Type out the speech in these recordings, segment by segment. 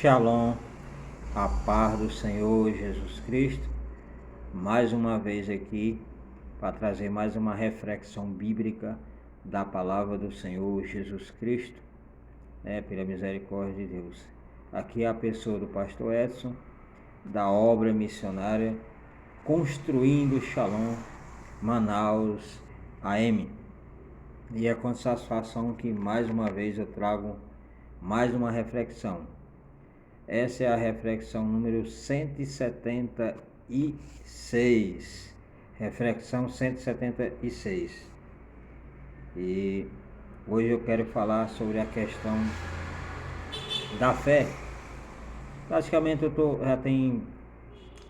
Shalom, a paz do Senhor Jesus Cristo, mais uma vez aqui para trazer mais uma reflexão bíblica da palavra do Senhor Jesus Cristo, pela misericórdia de Deus. Aqui é a pessoa do pastor Edson, da obra missionária Construindo Shalom, Manaus AM. E é com satisfação que mais uma vez eu trago mais uma reflexão. Essa é a reflexão número 176. Reflexão 176. E hoje eu quero falar sobre a questão da fé. Praticamente já tem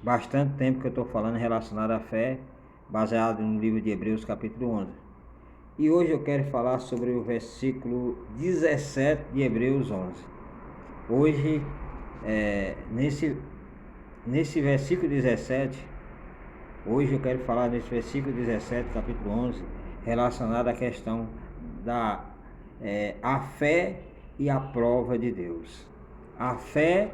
bastante tempo que eu estou falando relacionado à fé, baseado no livro de Hebreus capítulo 11. E hoje eu quero falar sobre o versículo 17 de Hebreus 11. Hoje, nesse versículo 17, hoje eu quero falar nesse versículo 17, capítulo 11, relacionado à questão da a fé e a prova de Deus. A fé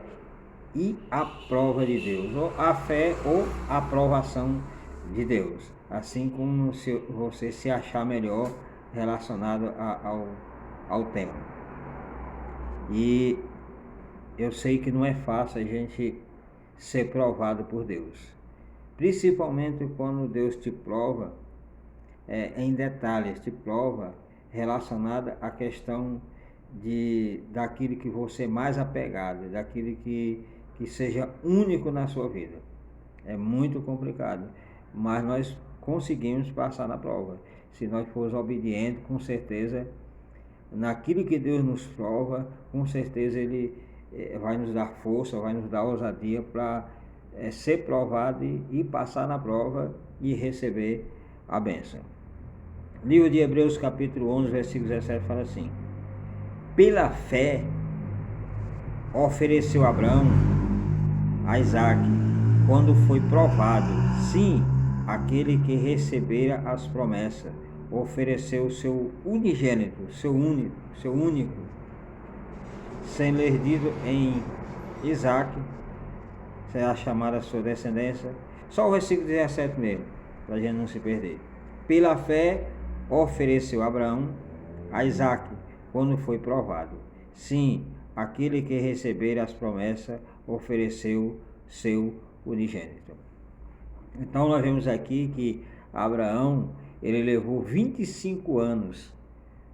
e a prova de Deus, ou a fé ou a aprovação de Deus, assim como você se achar melhor relacionado ao tema. E eu sei que não é fácil a gente ser provado por Deus, principalmente quando Deus te prova em detalhes, te prova relacionada à questão daquilo que você é mais apegado, daquilo que seja único na sua vida. É muito complicado, mas nós conseguimos passar na prova. Se nós formos obedientes, com certeza, naquilo que Deus nos prova, com certeza Ele vai nos dar força, vai nos dar ousadia para ser provado e passar na prova e receber a bênção. Livro de Hebreus capítulo 11, versículo 17 fala assim: pela fé ofereceu Abraão a Isaque, quando foi provado. Sim, aquele que recebera as promessas, ofereceu o seu unigênito, seu único, sendo herdido em Isaque, será chamada a sua descendência. Só o versículo 17 mesmo, para a gente não se perder. Pela fé ofereceu Abraão a Isaque, quando foi provado. Sim, aquele que recebera as promessas ofereceu seu unigênito. Então nós vemos aqui que Abraão, ele levou 25 anos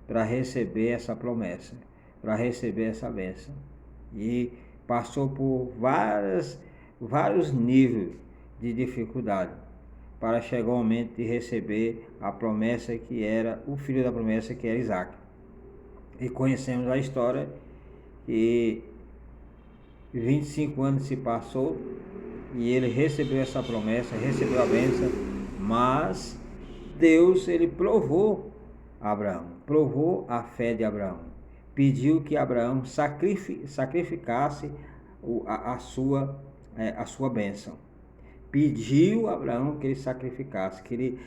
para receber essa promessa, para receber essa bênção, e passou por vários níveis de dificuldade para chegar o momento de receber a promessa, que era o filho da promessa, que era Isaque. E conhecemos a história que 25 anos se passou e ele recebeu essa promessa, recebeu a bênção, mas Deus, ele provou Abraão, provou a fé de Abraão, pediu que Abraão sacrificasse a sua bênção. Pediu a Abraão que ele sacrificasse, que ele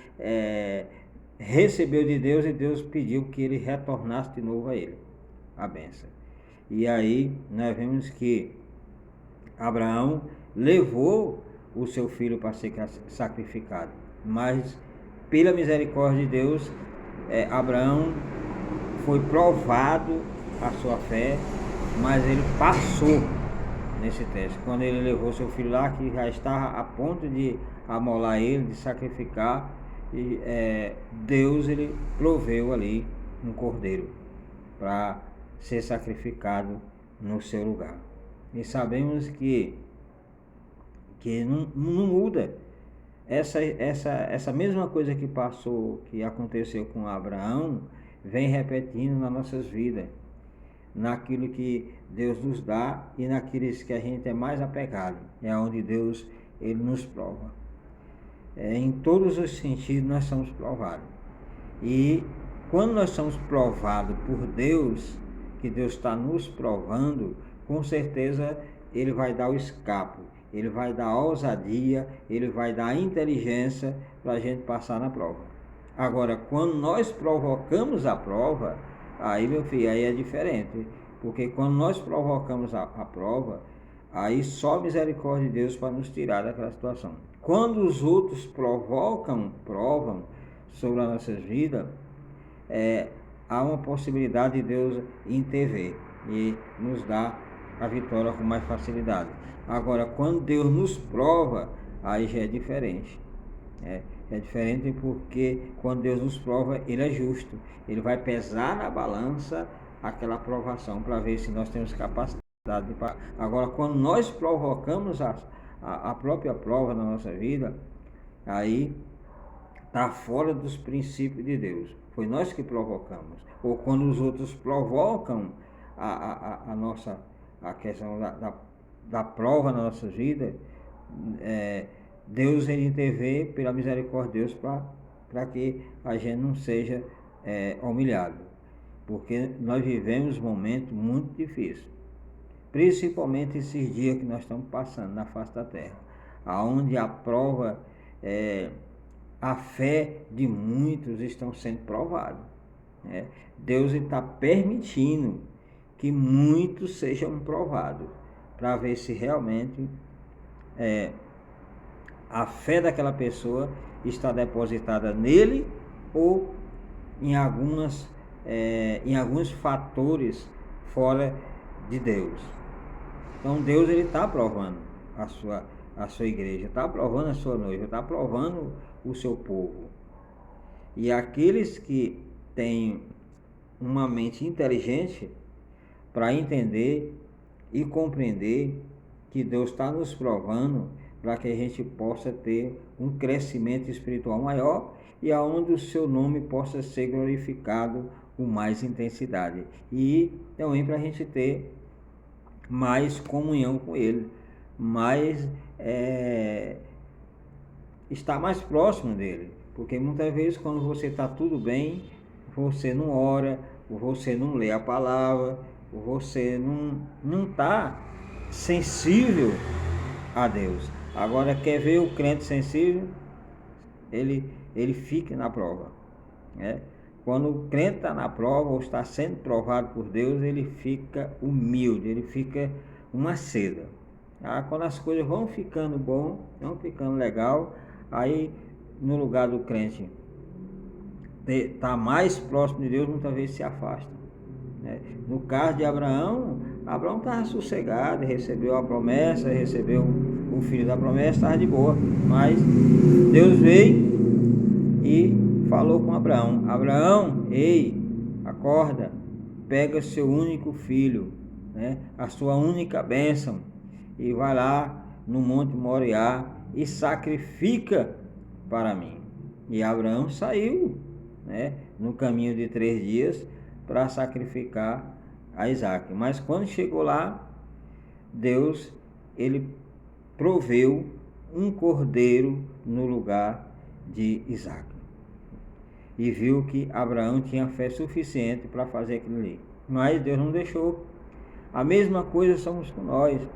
recebeu de Deus, e Deus pediu que ele retornasse de novo a ele, a bênção. E aí nós vemos que Abraão levou o seu filho para ser sacrificado, mas pela misericórdia de Deus, Abraão foi provado a sua fé, mas ele passou nesse teste. Quando ele levou seu filho lá, que já estava a ponto de amolar ele, de sacrificar, e Deus, ele proveu ali um cordeiro para ser sacrificado no seu lugar. E sabemos que não muda. Essa mesma coisa que passou, que aconteceu com Abraão, vem repetindo nas nossas vidas, naquilo que Deus nos dá e naquilo que a gente é mais apegado. É onde Deus, ele nos prova. Em todos os sentidos nós somos provados. E quando nós somos provados por Deus, que Deus está nos provando, com certeza ele vai dar o escape, ele vai dar a ousadia, ele vai dar a inteligência para a gente passar na prova. Agora, quando nós provocamos a prova, aí, meu filho, aí é diferente, Porque quando nós provocamos a prova, aí só a misericórdia de Deus para nos tirar daquela situação. Quando os outros provam sobre as nossas vidas, há uma possibilidade de Deus intervir e nos dar a vitória com mais facilidade. Agora, quando Deus nos prova, aí já é diferente. É diferente porque quando Deus nos prova, Ele é justo. Ele vai pesar na balança aquela aprovação para ver se nós temos capacidade de pagar. Agora, quando nós provocamos a própria prova na nossa vida, aí está fora dos princípios de Deus. Foi nós que provocamos. Ou quando os outros provocam a questão da prova na nossa vida, Deus ele intervém pela misericórdia de Deus para que a gente não seja humilhado. Porque nós vivemos momentos muito difíceis. Principalmente esses dias que nós estamos passando na face da terra. Onde a prova, a fé de muitos estão sendo provados. Deus está permitindo que muitos sejam provados. Para ver se realmente a fé daquela pessoa está depositada nele ou em alguns fatores fora de Deus. Então Deus ele está aprovando a sua igreja, está aprovando a sua noiva, está aprovando o seu povo. E aqueles que têm uma mente inteligente para entender e compreender que Deus está nos provando para que a gente possa ter um crescimento espiritual maior e aonde o seu nome possa ser glorificado com mais intensidade. E também para a gente ter mais comunhão com Ele, estar mais próximo dele. Porque muitas vezes quando você está tudo bem, você não ora, você não lê a palavra, você não está sensível a Deus. Agora, quer ver o crente sensível? Ele fica na prova. Quando o crente está na prova ou está sendo provado por Deus, ele fica humilde, ele fica uma seda. Quando as coisas vão ficando bom, vão ficando legal, aí no lugar do crente estar mais próximo de Deus, muitas vezes se afasta. No caso de Abraão estava sossegado, recebeu a promessa, recebeu o filho da promessa, estava de boa. Mas Deus veio e falou com Abraão: Abraão, ei, acorda, pega seu único filho, a sua única bênção, e vai lá no Monte Moriá e sacrifica para mim. E Abraão saiu, no caminho de 3 dias para sacrificar a Isaac. Mas quando chegou lá, Deus ele proveu um cordeiro no lugar de Isaac. E viu que Abraão tinha fé suficiente para fazer aquilo ali. Mas Deus não deixou. A mesma coisa somos conosco.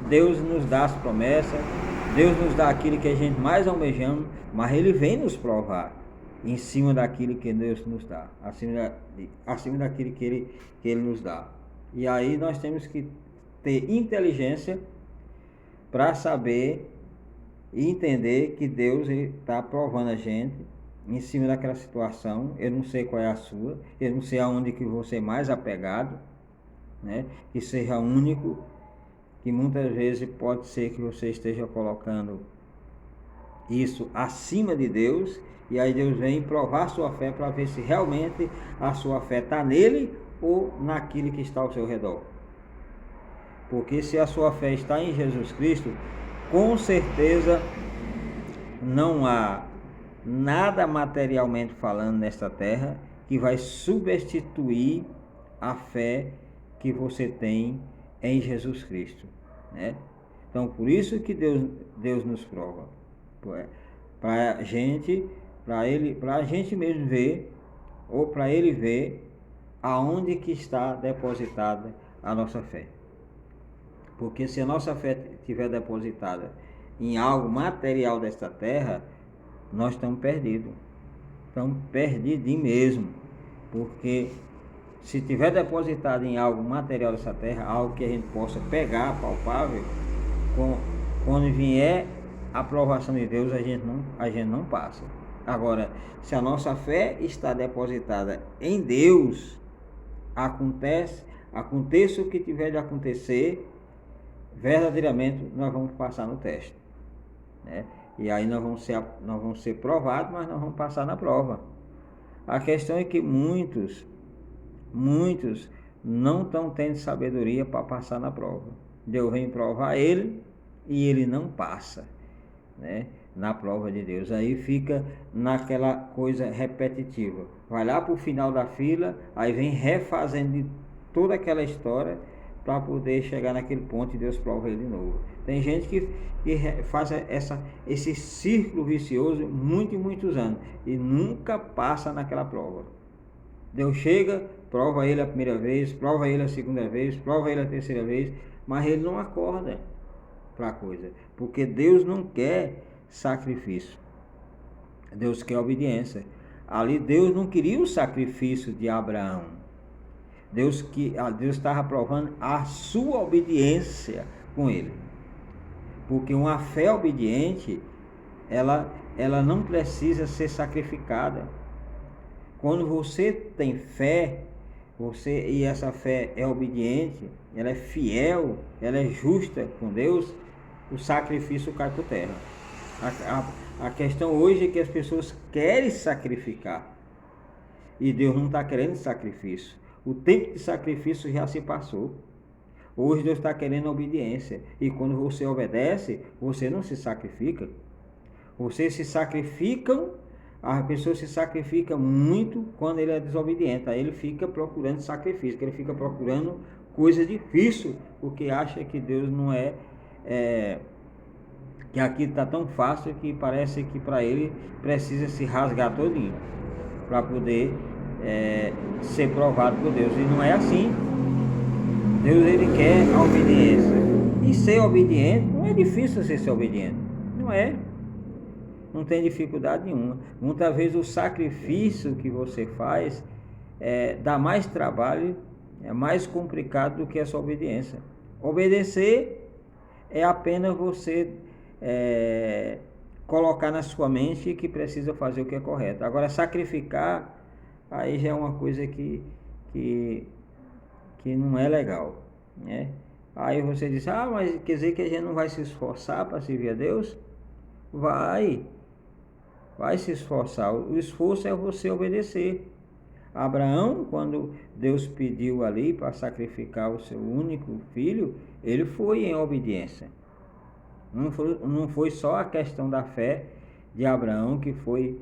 Deus nos dá as promessas, Deus nos dá aquilo que a gente mais almejamos, mas Ele vem nos provar em cima daquilo que Deus nos dá, acima daquilo que Ele nos dá. E aí nós temos que ter inteligência para saber e entender que Deus está provando a gente em cima daquela situação. Eu não sei qual é a sua, eu não sei aonde que você é mais apegado, que seja único, que muitas vezes pode ser que você esteja colocando isso acima de Deus, e aí Deus vem provar sua fé para ver se realmente a sua fé está nele ou naquilo que está ao seu redor. Porque se a sua fé está em Jesus Cristo, com certeza não há nada materialmente falando nesta terra que vai substituir a fé que você tem em Jesus Cristo, Então, por isso que Deus nos prova, para a gente mesmo ver, ou para Ele ver aonde que está depositada a nossa fé. Porque se a nossa fé estiver depositada em algo material desta terra, nós estamos perdidos. Estamos perdidos mesmo. Porque Se tiver depositado em algo material dessa terra, algo que a gente possa pegar, palpável, quando vier a aprovação de Deus, a gente não passa. Agora, se a nossa fé está depositada em Deus, aconteça o que tiver de acontecer, verdadeiramente nós vamos passar no teste, né? E aí nós vamos ser provados, mas nós vamos passar na prova. A questão é que muitos não estão tendo sabedoria para passar na prova. Deus vem provar ele e ele não passa, né, na prova de Deus. Aí fica naquela coisa repetitiva. Vai lá para o final da fila, aí vem refazendo toda aquela história para poder chegar naquele ponto e Deus prova ele de novo. Tem gente que faz esse círculo vicioso muitos anos e nunca passa naquela prova. Deus chega, prova ele a primeira vez, prova ele a segunda vez, prova ele a terceira vez, mas ele não acorda para a coisa, porque Deus não quer sacrifício, Deus quer obediência. Ali Deus não queria o sacrifício de Abraão, Deus estava provando a sua obediência com ele, porque uma fé obediente, ela não precisa ser sacrificada. Quando você tem fé, e essa fé é obediente, ela é fiel, ela é justa com Deus, o sacrifício cai por terra. A questão hoje é que as pessoas querem sacrificar e Deus não está querendo sacrifício. O tempo de sacrifício já se passou. Hoje Deus está querendo obediência, e quando você obedece, você não se sacrifica. Vocês se sacrificam. A pessoa se sacrifica muito quando ele é desobediente. Aí ele fica procurando sacrifício, ele fica procurando coisa difícil, porque acha que Deus não que aqui está tão fácil que parece que para ele precisa se rasgar todinho para poder ser provado por Deus. E não é assim. Deus, ele quer a obediência. E ser obediente, não é difícil ser obediente. Não tem dificuldade nenhuma. Muitas vezes o sacrifício que você faz dá mais trabalho, é mais complicado do que a sua obediência. Obedecer é apenas você colocar na sua mente que precisa fazer o que é correto. Agora, sacrificar, aí já é uma coisa que não é legal, né? Aí você diz, mas quer dizer que a gente não vai se esforçar para servir a Deus? Vai se esforçar. O esforço é você obedecer. Abraão, quando Deus pediu ali para sacrificar o seu único filho, ele foi em obediência. Não foi só a questão da fé de Abraão que foi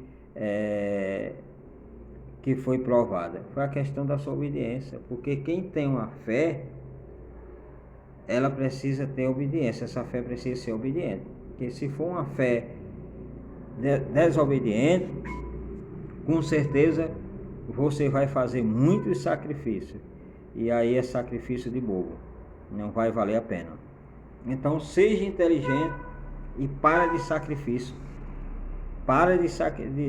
provada, foi a questão da sua obediência, porque quem tem uma fé, ela precisa ter obediência, essa fé precisa ser obediente, porque se for uma fé desobediente, com certeza você vai fazer muitos sacrifícios, e aí é sacrifício de bobo, não vai valer a pena. Então seja inteligente e para de sacrifício,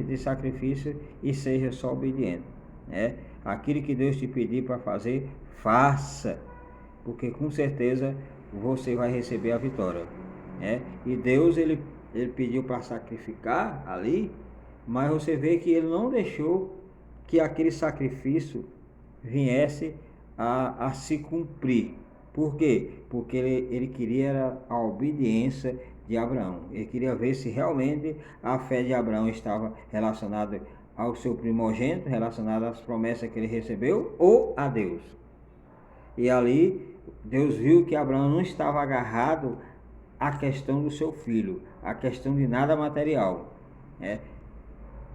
de sacrifício e seja só obediente, né? Aquilo que Deus te pedir para fazer, faça, porque com certeza você vai receber a vitória, né? E Deus, ele pediu para sacrificar ali, mas você vê que ele não deixou que aquele sacrifício viesse a se cumprir. Por quê? Porque ele queria a obediência de Abraão. Ele queria ver se realmente a fé de Abraão estava relacionada ao seu primogênito, relacionada às promessas que ele recebeu, ou a Deus. E ali Deus viu que Abraão não estava agarrado à questão do seu filho, à questão de nada material, né?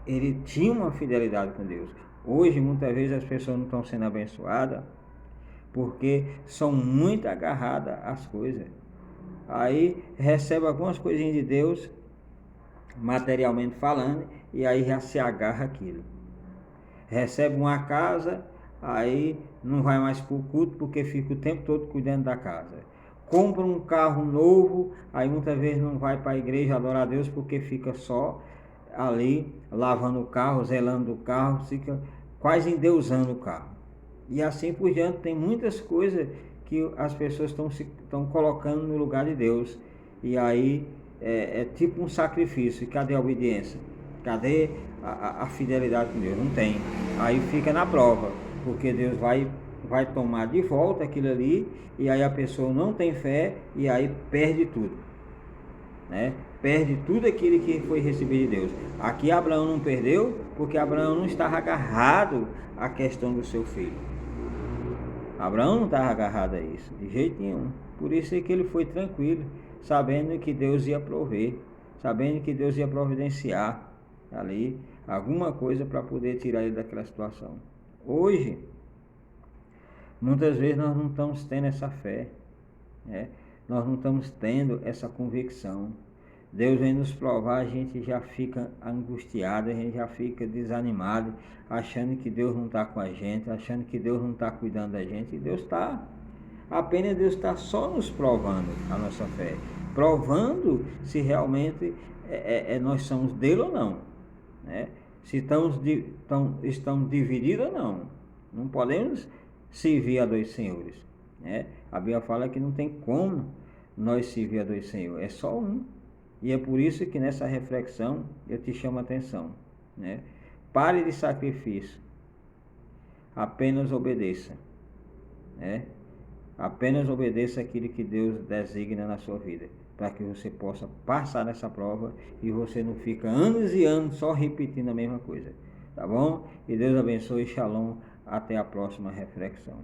Ele tinha uma fidelidade com Deus. Hoje, muitas vezes, as pessoas não estão sendo abençoadas porque são muito agarradas às coisas. Aí recebe algumas coisinhas de Deus, materialmente falando, e aí já se agarra aquilo. Recebe uma casa, aí não vai mais para o culto porque fica o tempo todo cuidando da casa. Compra um carro novo, aí muitas vezes não vai para a igreja adorar a Deus porque fica só ali lavando o carro, zelando o carro, fica quase endeusando o carro. E assim por diante, tem muitas coisas que as pessoas estão colocando no lugar de Deus. E aí é tipo um sacrifício. E cadê a obediência? Cadê a fidelidade com Deus? Não tem. Aí fica na prova, porque Deus vai tomar de volta aquilo ali, e aí a pessoa não tem fé, e aí perde tudo, né? Perde tudo aquilo que foi recebido de Deus. Aqui Abraão não perdeu, porque Abraão não estava agarrado à questão do seu filho. Abraão não estava agarrado a isso, de jeito nenhum. Por isso é que ele foi tranquilo, sabendo que Deus ia prover, sabendo que Deus ia providenciar ali alguma coisa para poder tirar ele daquela situação. Hoje, muitas vezes nós não estamos tendo essa fé, né? Nós não estamos tendo essa convicção. Deus vem nos provar, a gente já fica angustiado, a gente já fica desanimado, achando que Deus não está com a gente, achando que Deus não está cuidando da gente. E Deus está. Apenas Deus está só nos provando a nossa fé, provando se realmente nós somos dele ou não, né? Se estamos divididos ou não. Não podemos servir a dois senhores, né? A Bíblia fala que não tem como nós servir a dois senhores, é só um. E é por isso que nessa reflexão eu te chamo a atenção, né? Pare de sacrifício, apenas obedeça, né? Apenas obedeça aquilo que Deus designa na sua vida, para que você possa passar nessa prova e você não fica anos e anos só repetindo a mesma coisa, tá bom? E Deus abençoe, shalom, até a próxima reflexão.